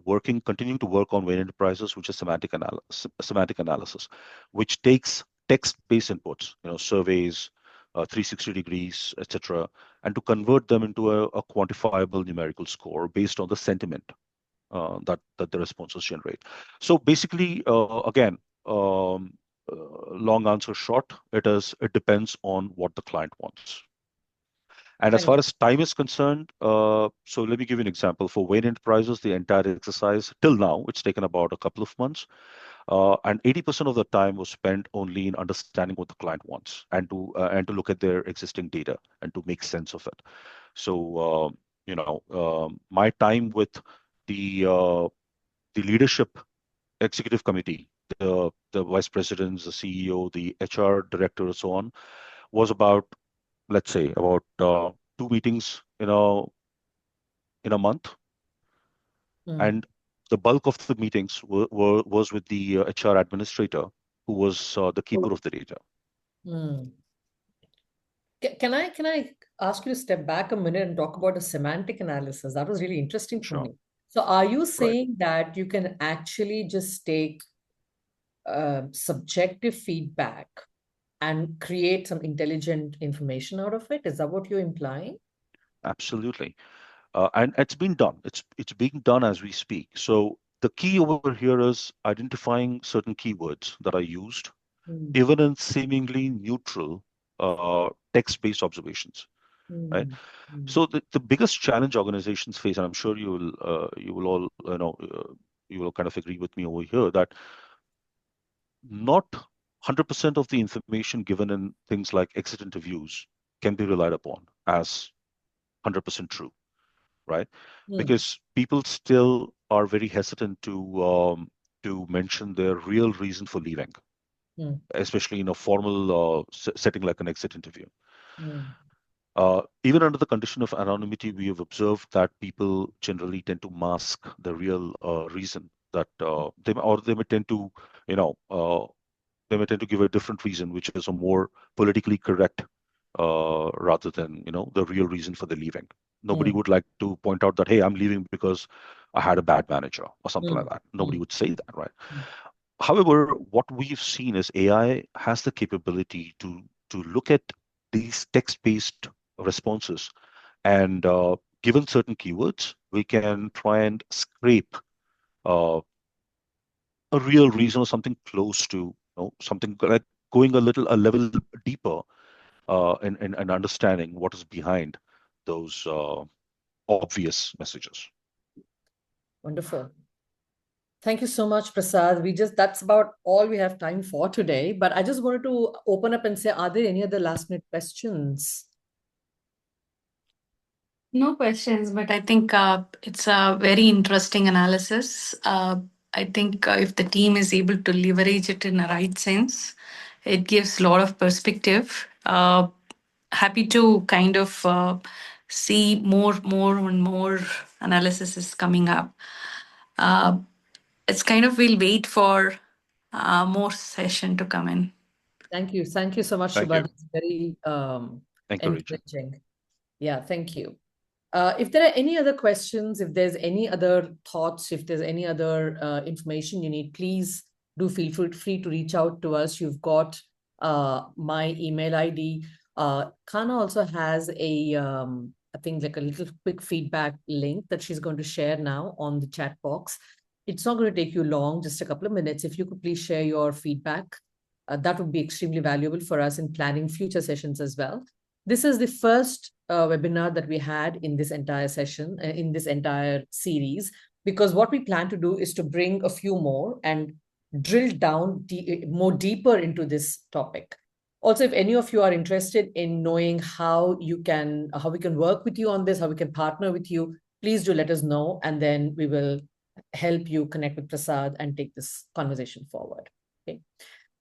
continuing to work on with enterprises, which is semantic analysis, which takes text-based inputs, surveys, 360 degrees, etc., and to convert them into a quantifiable numerical score based on the sentiment that the responses generate. So basically, again, long answer short, it depends on what the client wants. And as Thank far you. as time is concerned, so let me give you an example. For Wayne Enterprises, the entire exercise till now, it's taken about a couple of months. And 80% of the time was spent only in understanding what the client wants and to look at their existing data and to make sense of it. So, my time with the leadership executive committee, the vice presidents, the CEO, the HR director, and so on, was about, let's say, about 2 meetings in a month, and the bulk of the meetings was with the HR administrator, who was the keeper of the data. Mm. Can I ask you to step back a minute and talk about the semantic analysis? That was really interesting for Sure. me. So are you Right. saying that you can actually just take subjective feedback and create some intelligent information out of it? Is that what you're implying? Absolutely. And it's been done. It's being done as we speak. So the key over here is identifying certain keywords that are used, even in seemingly neutral text-based observations. Right. So the biggest challenge organizations face, and I'm sure you will all you will kind of agree with me over here, that not 100% of the information given in things like exit interviews can be relied upon as 100% true, right? Because people still are very hesitant to mention their real reason for leaving, especially in a formal setting like an exit interview. Even under the condition of anonymity, we have observed that people generally tend to mask the real reason that they may tend to, they may tend to give a different reason, which is a more politically correct rather than the real reason for the leaving. Nobody would like to point out that, hey, I'm leaving because I had a bad manager or something like that. Nobody would say that, right? However, what we've seen is AI has the capability to look at these text-based responses, and given certain keywords, we can try and scrape a real reason or something close to something like going a level deeper in understanding what is behind those obvious messages. Wonderful. Thank you so much, Prasad. That's about all we have time for today. But I just wanted to open up and say, are there any other last minute questions? No questions, but I think it's a very interesting analysis. I think if the team is able to leverage it in a right sense, it gives a lot of perspective. Happy to kind of see more and more analysis is coming up. It's kind of we'll wait for more session to come in. Thank you. Thank you so much, Thank Shubha. you. That's very Encouraging. encouraging. Yeah, thank you. If there are any other questions, if there's any other thoughts, if there's any other information you need, please do feel free to reach out to us. You've got my email ID. Kana also has a, I think like a little quick feedback link that she's going to share now on the chat box. It's not going to take you long, just a couple of minutes. If you could please share your feedback, that would be extremely valuable for us in planning future sessions as well. This is the first webinar that we had in this entire session, in this entire series, because what we plan to do is to bring a few more and drill down more deeper into this topic. Also, if any of you are interested in knowing how we can work with you on this, how we can partner with you, please do let us know, and then we will help you connect with Prasad and take this conversation forward. Okay.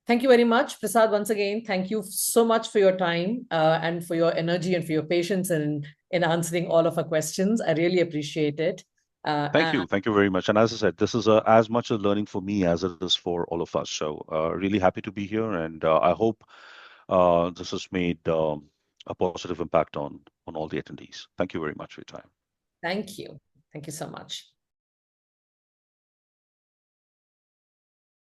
Thank you very much, Prasad. Once again, thank you so much for your time and for your energy and for your patience in answering all of our questions. I really appreciate it. Thank you. Thank you very much. And as I said, this is as much a learning for me as it is for all of us. So really happy to be here. And I hope this has made a positive impact on all the attendees. Thank you very much for your time. Thank you. Thank you so much.